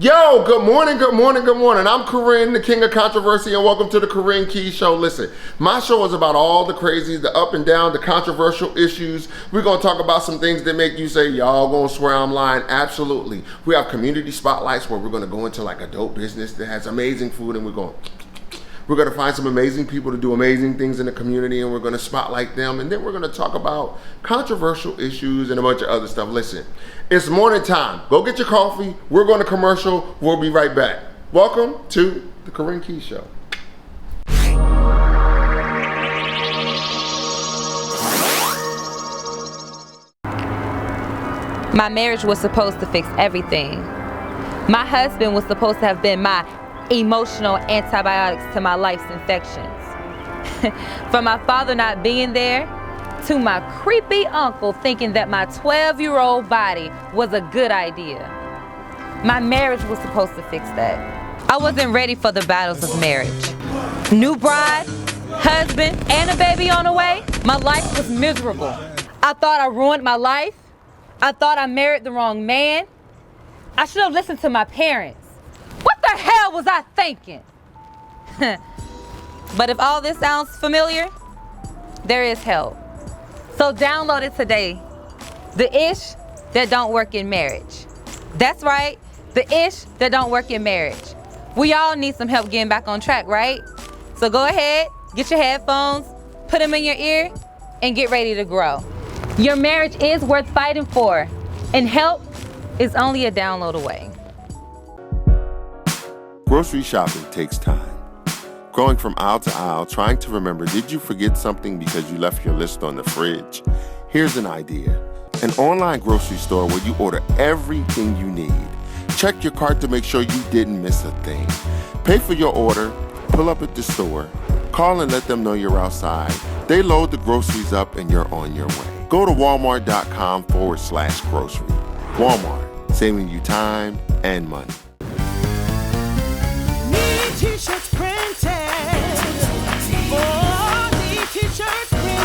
Yo, good morning, good morning, good morning. I'm Kurin, the king of controversy, and welcome to the Kurin Keys Show. Listen, my show is about all the crazy, the up and down, the controversial issues. We're gonna talk about some things that make you say, y'all gonna swear I'm lying. Absolutely. We have community spotlights where we're gonna go into like a dope business that has amazing food, and we're gonna find some amazing people to do amazing things in the community, and we're gonna spotlight them, and then we're gonna talk about controversial issues and a bunch of other stuff. Listen, it's morning time. Go get your coffee. We're going to commercial. We'll be right back. Welcome to the Kurin Keys Show. My marriage was supposed to fix everything. My husband was supposed to have been my emotional antibiotics to my life's infections. From my father not being there, to my creepy uncle thinking that my 12-year-old body was a good idea. My marriage was supposed to fix that. I wasn't ready for the battles of marriage. New bride, husband, and a baby on the way, my life was miserable. I thought I ruined my life. I thought I married the wrong man. I should have listened to my parents. What the hell was I thinking? But if all this sounds familiar, there is help. So download it today. The ish that don't work in marriage. That's right, the ish that don't work in marriage. We all need some help getting back on track, right? So go ahead, get your headphones, put them in your ear, and get ready to grow. Your marriage is worth fighting for, and help is only a download away. Grocery shopping takes time. Going from aisle to aisle, trying to remember, did you forget something because you left your list on the fridge? Here's an idea. An online grocery store where you order everything you need. Check your cart to make sure you didn't miss a thing. Pay for your order, pull up at the store, call and let them know you're outside. They load the groceries up and you're on your way. Go to walmart.com/grocery. Walmart, saving you time and money. Need t-shirts printed. Oh, need t-shirts printed.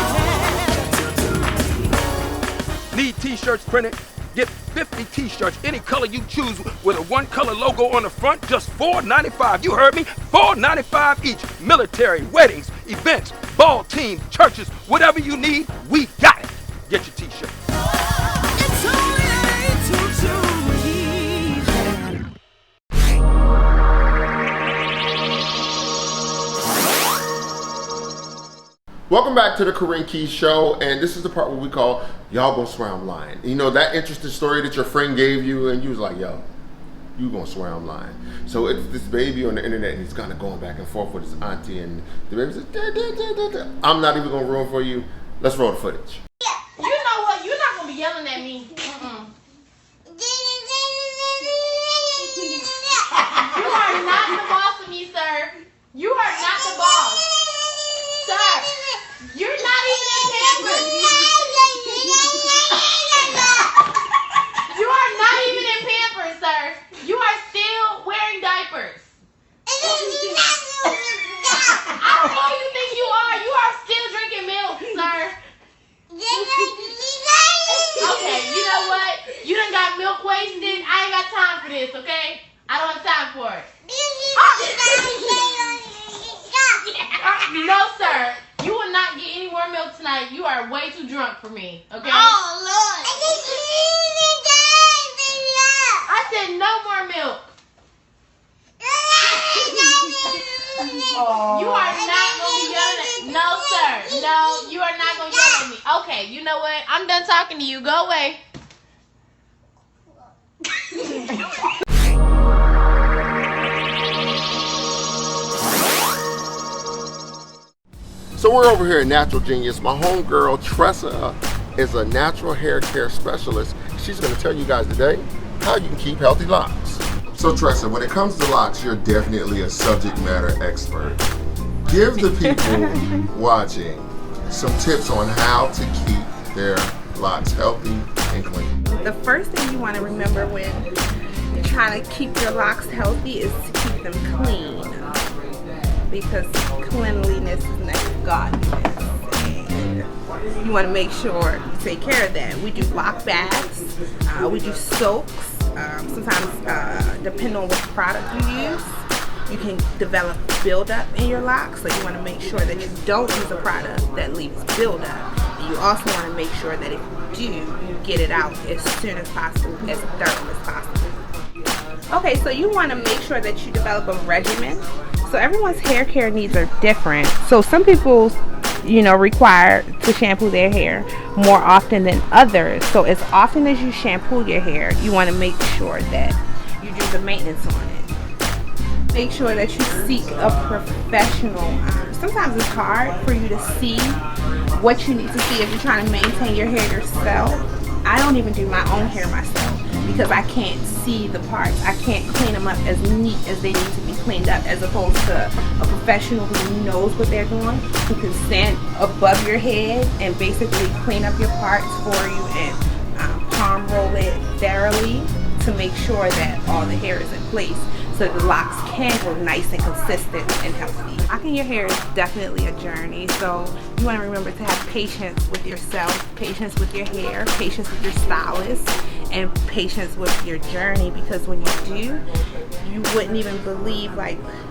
Need t-shirts printed? Get 50 t-shirts, any color you choose, with a one-color logo on the front, just $4.95. You heard me? $4.95 each. Military, weddings, events, ball teams, churches, whatever you need, we got it. Get your t-shirt. It's only 822. Welcome back to the Kurin Keys Show, and this is the part where we call Y'all Gonna Swear I'm Lying. You know, that interesting story that your friend gave you, and you was like, yo, you gonna swear I'm lying. So it's this baby on the internet, and he's kind of going back and forth with his auntie, and the baby says, da, da, da, da, da. I'm not even gonna ruin for you. Let's roll the footage. You know what? You're not gonna be yelling at me. You are not the boss of me, sir. You are not the boss. Sir, you're not even in Pampers. You are not even in Pampers, sir. You are still wearing diapers. I don't know who you think you are. You are still drinking milk, sir. Okay, you know what? You done got milk wasted. I ain't got time for this, okay? I don't have time for it. No, sir. You will not get any more milk tonight. You are way too drunk for me, okay? Oh, Lord. I said no more milk. You are not going to be yelling at me. No, sir. No, you are not going to yell at me. Okay, you know what? I'm done talking to you. Go away. So we're over here at Natural Genius. My homegirl, Tressa, is a natural hair care specialist. She's gonna tell you guys today how you can keep healthy locks. So Tressa, when it comes to locks, you're definitely a subject matter expert. Give the people watching some tips on how to keep their locks healthy and clean. The first thing you want to remember when you're trying to keep your locks healthy is to keep them clean. Because cleanliness is next to godliness. And you want to make sure you take care of that. We do lock baths, we do soaks, sometimes depending on what product you use, you can develop buildup in your locks. So you want to make sure that you don't use a product that leaves buildup. And you also want to make sure that if you do, you get it out as soon as possible, as thorough as possible. Okay, so you want to make sure that you develop a regimen. So everyone's hair care needs are different. So some people, require to shampoo their hair more often than others. So as often as you shampoo your hair, you want to make sure that you do the maintenance on it. Make sure that you seek a professional. Sometimes it's hard for you to see what you need to see if you're trying to maintain your hair yourself. I don't even do my own hair myself because I can't see the parts. I can't clean them up as neat as they need to be cleaned up, as opposed to a professional who knows what they're doing, who can stand above your head and basically clean up your parts for you and palm roll it thoroughly to make sure that all the hair is in place so the locks can grow nice and consistent and healthy. Locking your hair is definitely a journey, so you want to remember to have patience with yourself, patience with your hair, patience with your stylist, and patience with your journey, because when you do, you wouldn't even believe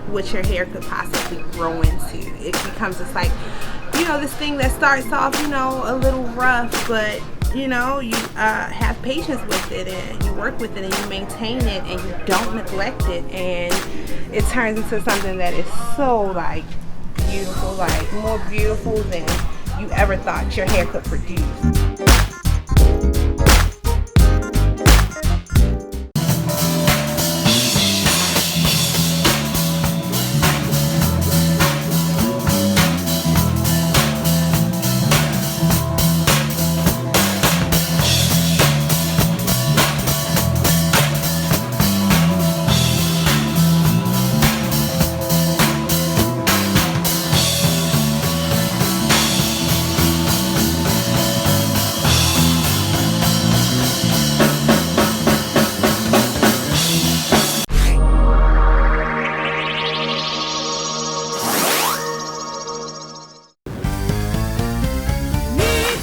what your hair could possibly grow into. It becomes just this thing that starts off, a little rough, but you have patience with it and you work with it and you maintain it and you don't neglect it, and it turns into something that is so beautiful, more beautiful than you ever thought your hair could produce.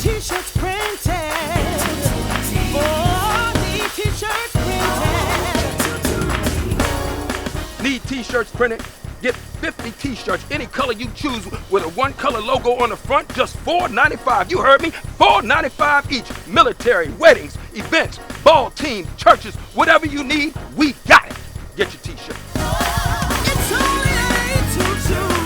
T-shirts printed. Oh, need t-shirts printed. Need t-shirts printed? Get 50 t-shirts, any color you choose, with a one-color logo on the front, just $4.95. You heard me? $4.95 each. Military, weddings, events, ball teams, churches, whatever you need, we got it. Get your t-shirt. It's only 822.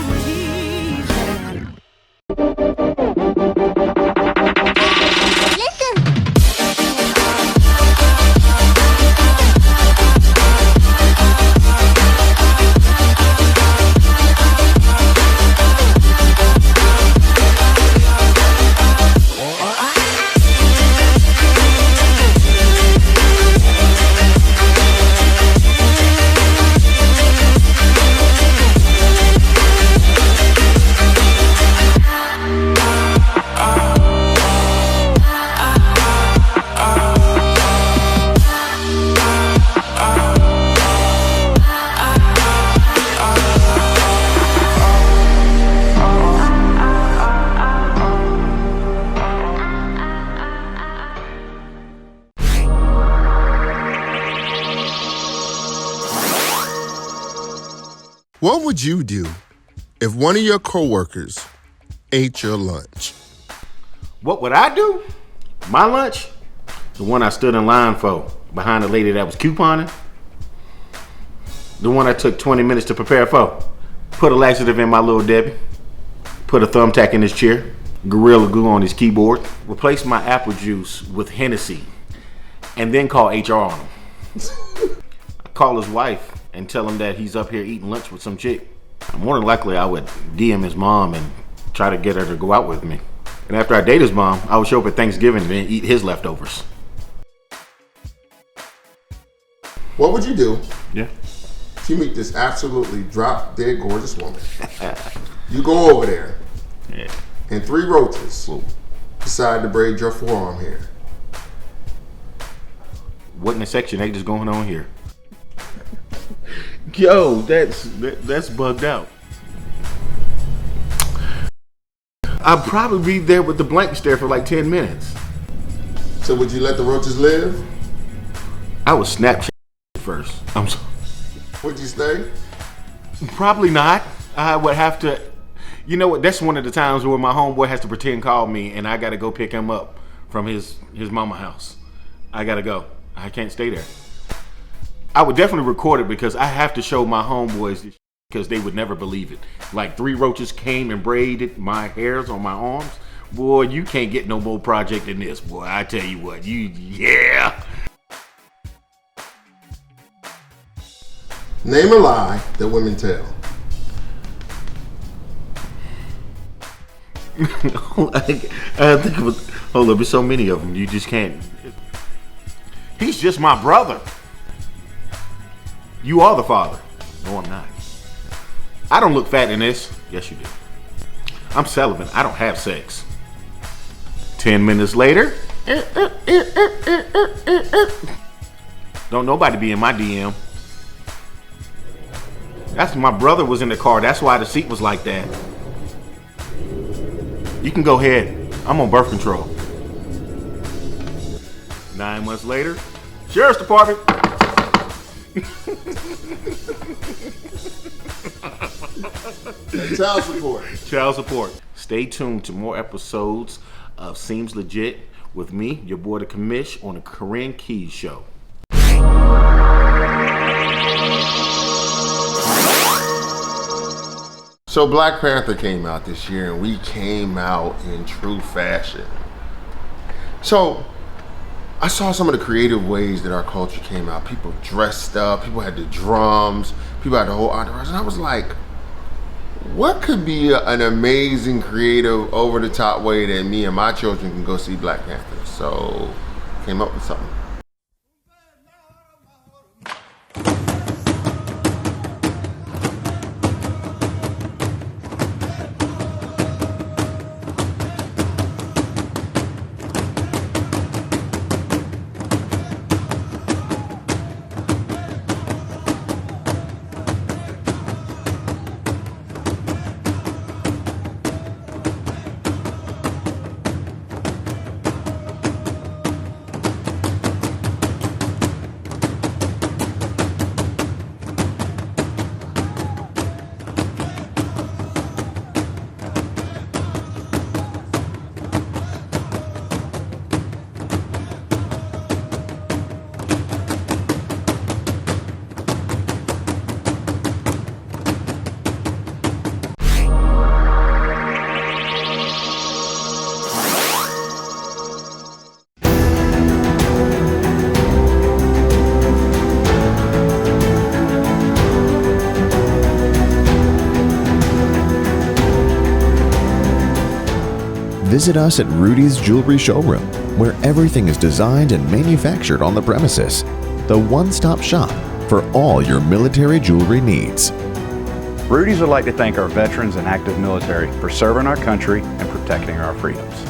What would you do if one of your coworkers ate your lunch? What would I do? My lunch? The one I stood in line for, behind the lady that was couponing. The one I took 20 minutes to prepare for. Put a laxative in my little Debbie. Put a thumbtack in his chair. Gorilla Glue on his keyboard. Replace my apple juice with Hennessy. And then call HR on him. I call his wife and tell him that he's up here eating lunch with some chick. More than likely, I would DM his mom and try to get her to go out with me. And after I date his mom, I would show up at Thanksgiving and then eat his leftovers. What would you do Yeah. if you meet this absolutely drop-dead gorgeous woman? You go over there, Yeah. and 3 roaches decide to braid your forearm hair. What in the Section 8 is going on here? Yo, that's bugged out. I'll probably be there with the blank stare for like 10 minutes. So would you let the roaches live? I was Snapchat first. I'm sorry. Would you stay? Probably not. I would have to. You know what? That's one of the times where my homeboy has to pretend call me, and I got to go pick him up from his mama house. I got to go. I can't stay there. I would definitely record it because I have to show my homeboys this because they would never believe it. Like 3 roaches came and braided my hairs on my arms. Boy, you can't get no more project than this, boy. I tell you what, yeah. Name a lie that women tell. I think it was. Hold up, there's so many of them. You just can't. He's just my brother. You are the father. No, I'm not. I don't look fat in this. Yes, you do. I'm celibate. I don't have sex. 10 minutes later. Don't nobody be in my DM. That's my brother was in the car. That's why the seat was like that. You can go ahead. I'm on birth control. 9 months later. Sheriff's Department. Child support. Child support. Stay tuned to more episodes of Seems Legit with me, your boy the Commish, on the Kurin Keys Show. So Black Panther came out this year, and we came out in true fashion. So I saw some of the creative ways that our culture came out. People dressed up, people had the drums, people had the whole entourage, and I was like, what could be an amazing, creative, over-the-top way that me and my children can go see Black Panther? So came up with something. Visit us at Rudy's Jewelry Showroom, where everything is designed and manufactured on the premises. The one-stop shop for all your military jewelry needs. Rudy's would like to thank our veterans and active military for serving our country and protecting our freedoms.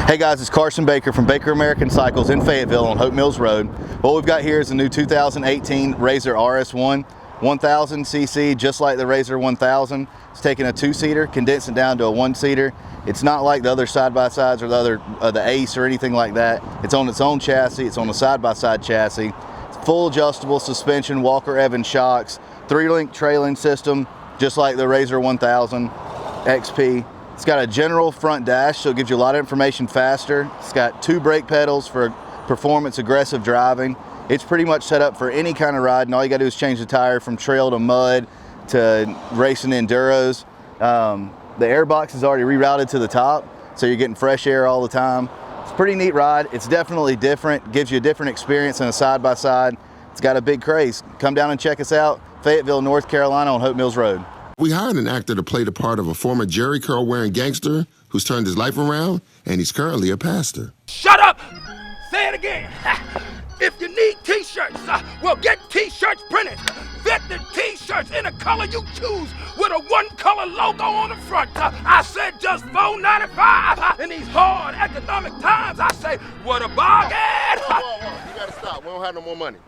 Hey guys, it's Carson Baker from Baker American Cycles in Fayetteville on Hope Mills Road. What we've got here is a new 2018 Razor RS1 1000cc, just like the Razor 1000. It's taking a 2-seater, condensing down to a 1-seater. It's not like the other side-by-sides or the Ace or anything like that. It's on its own chassis. It's on a side-by-side chassis. It's full adjustable suspension, Walker Evans shocks, 3-link trailing system, just like the Razor 1000 XP. It's got a general front dash, so it gives you a lot of information faster. It's got 2 brake pedals for performance aggressive driving. It's pretty much set up for any kind of ride, and all you gotta do is change the tire from trail to mud to racing enduros. The air box is already rerouted to the top, so you're getting fresh air all the time. It's a pretty neat ride. It's definitely different, gives you a different experience than a side-by-side. It's got a big craze. Come down and check us out, Fayetteville, North Carolina on Hope Mills Road. We hired an actor to play the part of a former Jerry curl wearing gangster who's turned his life around, and he's currently a pastor. Shut up! Say it again. If you need t-shirts, well, get t-shirts printed. Fit the t-shirts in the color you choose with a 1-color logo on the front. I said just $4.95. In these hard economic times, I say, what a bargain. Whoa. You gotta stop. We don't have no more money.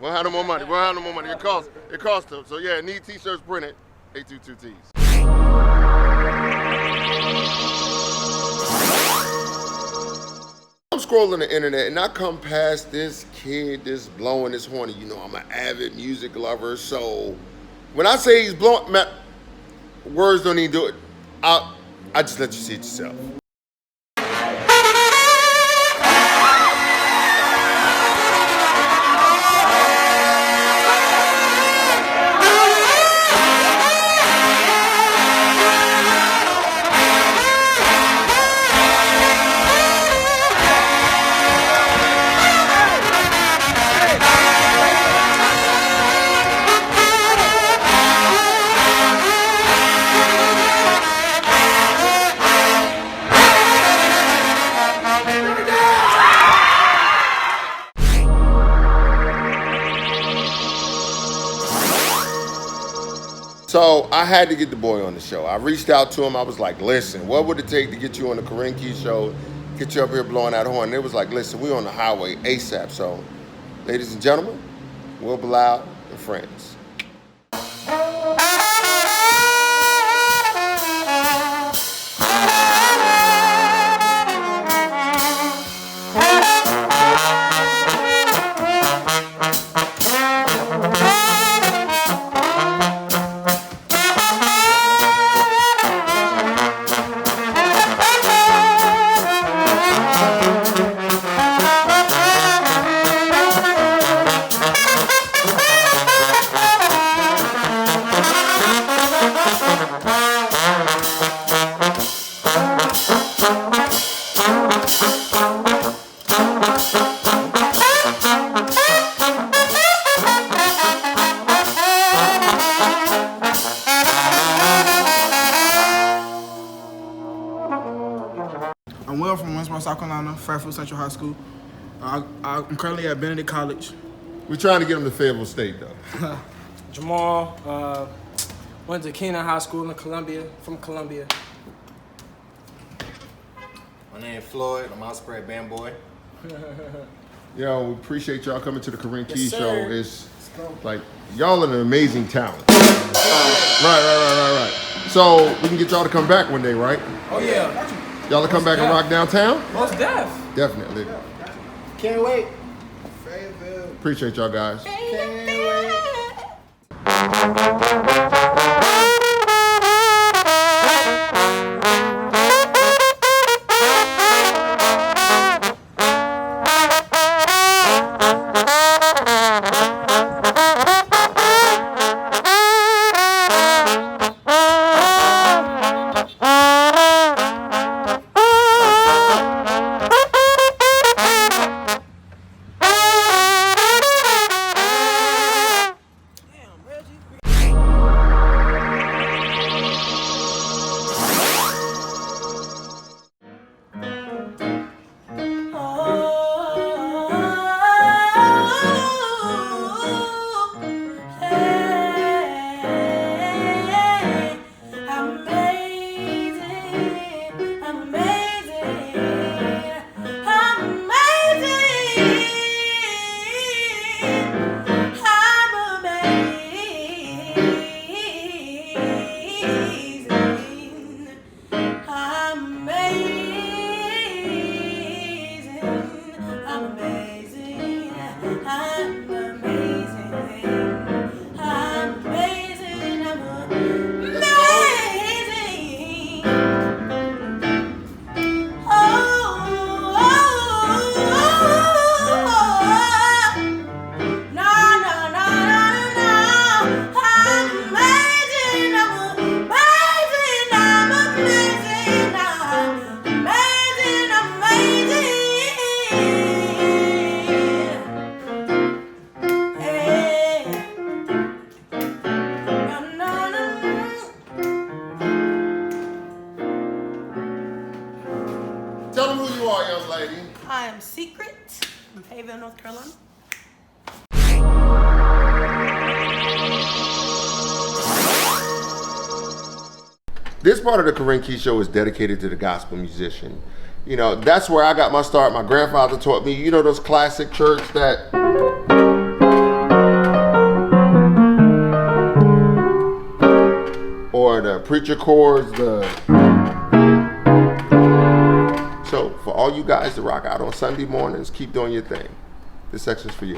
It costs them. So yeah, need t-shirts printed. 822Ts. scrolling the internet and I come past this kid that's blowing his horn. You know, I'm an avid music lover, so when I say he's blowing, man, words don't even do it. I just let you see it yourself. So I had to get the boy on the show. I reached out to him. I was like, listen, what would it take to get you on the Kurin Keys Show, get you up here blowing that horn? And it was like, listen, we're on the highway ASAP. So, ladies and gentlemen, Will Bilal and friends. I'm Will from Winsboro, South Carolina, Fairfield Central High School. I'm currently at Benedict College. We're trying to get him to Fayetteville State, though. Jamal, went to Kenan High School in Columbia, from Columbia. My name is Floyd. I'm Osprey Band Boy. Yo, we appreciate y'all coming to the Kurin Keys sir. Show. It's like, y'all are an amazing talent. Right. So we can get y'all to come back one day, right? Oh yeah. Y'all to come back and rock downtown? Most def. Definitely. Can't wait. Appreciate y'all guys. Tell them who you are, young lady. I am Secret from Fayetteville, North Carolina. This part of the Kurin Keys Show is dedicated to the gospel musician. You know, that's where I got my start. My grandfather taught me, you know, those classic church that... or the preacher chords, So for all you guys that rock out on Sunday mornings, keep doing your thing. This section's for you.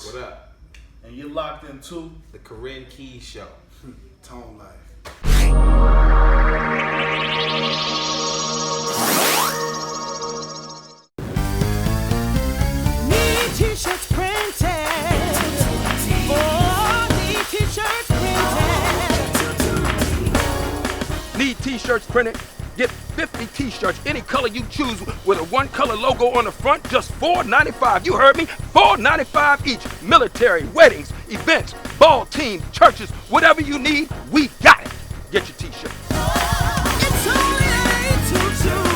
What up? And you're locked into the Kurin Keys Show. Tone Life. Need t-shirts printed. Oh, need t-shirts printed. Need t-shirts printed? Get 50 t-shirts, any color you choose, with a one color logo on the front, just $4.95. You heard me? $4.95 each. Military, weddings, events, ball teams, churches, whatever you need, we got it. Get your t-shirt. It's only 822.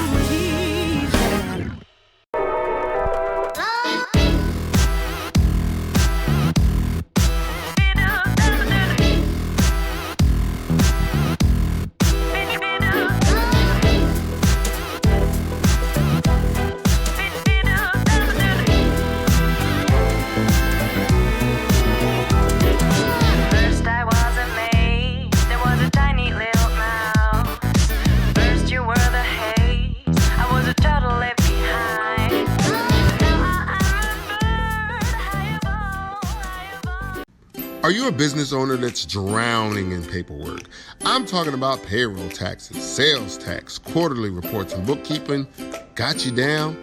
Are you a business owner that's drowning in paperwork? I'm talking about payroll taxes, sales tax, quarterly reports, and bookkeeping. Got you down?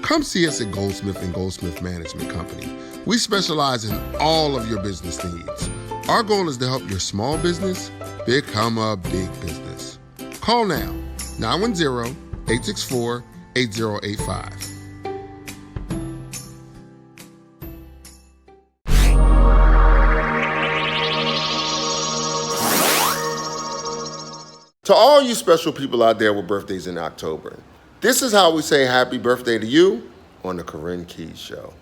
Come see us at Goldsmith & Goldsmith Management Company. We specialize in all of your business needs. Our goal is to help your small business become a big business. Call now, 910-864-8085. To all you special people out there with birthdays in October, this is how we say happy birthday to you on the Kurin Keys Show.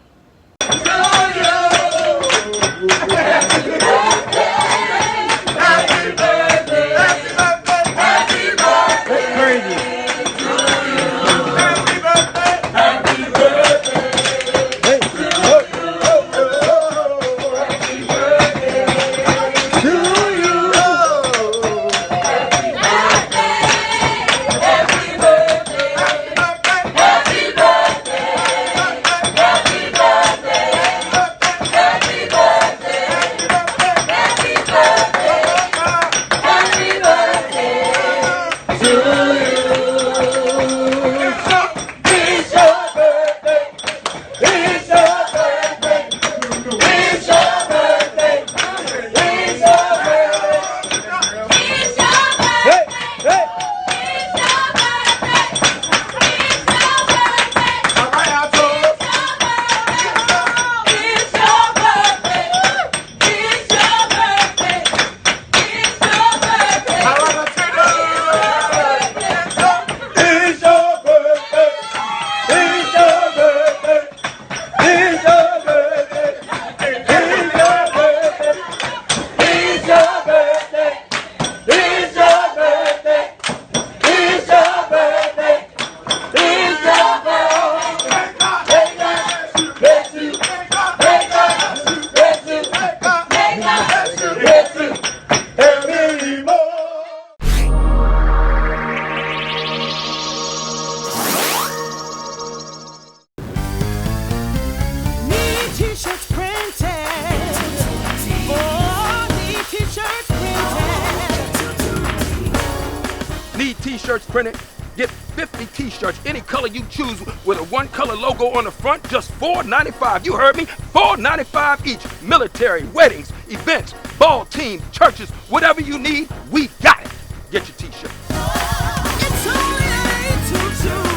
t-shirts printed. Get 50 t-shirts, any color you choose, with a one-color logo on the front, just $4.95. You heard me? $4.95 each. Military, weddings, events, ball teams, churches, whatever you need, we got it. Get your t-shirt. It's only 822.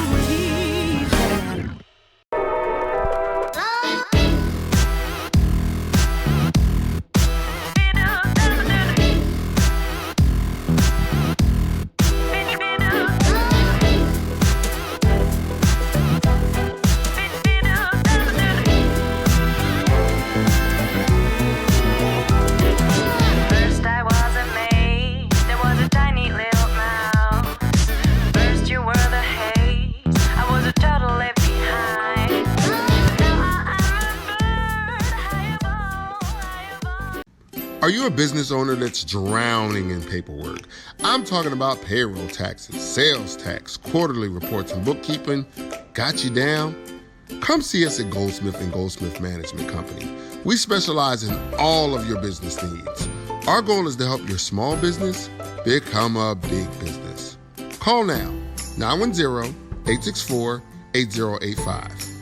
Are you a business owner that's drowning in paperwork? I'm talking about payroll taxes, sales tax, quarterly reports, and bookkeeping. Got you down? Come see us at Goldsmith & Goldsmith Management Company. We specialize in all of your business needs. Our goal is to help your small business become a big business. Call now, 910-864-8085.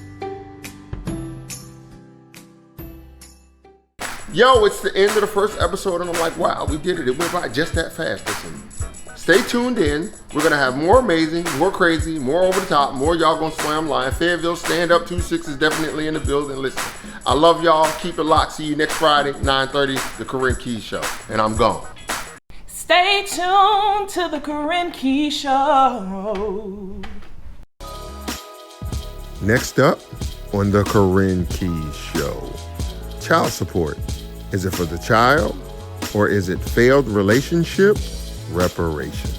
Yo, it's the end of the first episode, and I'm like, wow, we did it. It went by just that fast. Listen, stay tuned in. We're going to have more amazing, more crazy, more over the top, more y'all going to slam line. Fayetteville Stand Up 26 is definitely in the building. Listen, I love y'all. Keep it locked. See you next Friday, 9:30, the Kurin Keys Show. And I'm gone. Stay tuned to the Kurin Keys Show. Next up on the Kurin Keys Show, child support. Is it for the child, or is it failed relationship reparation?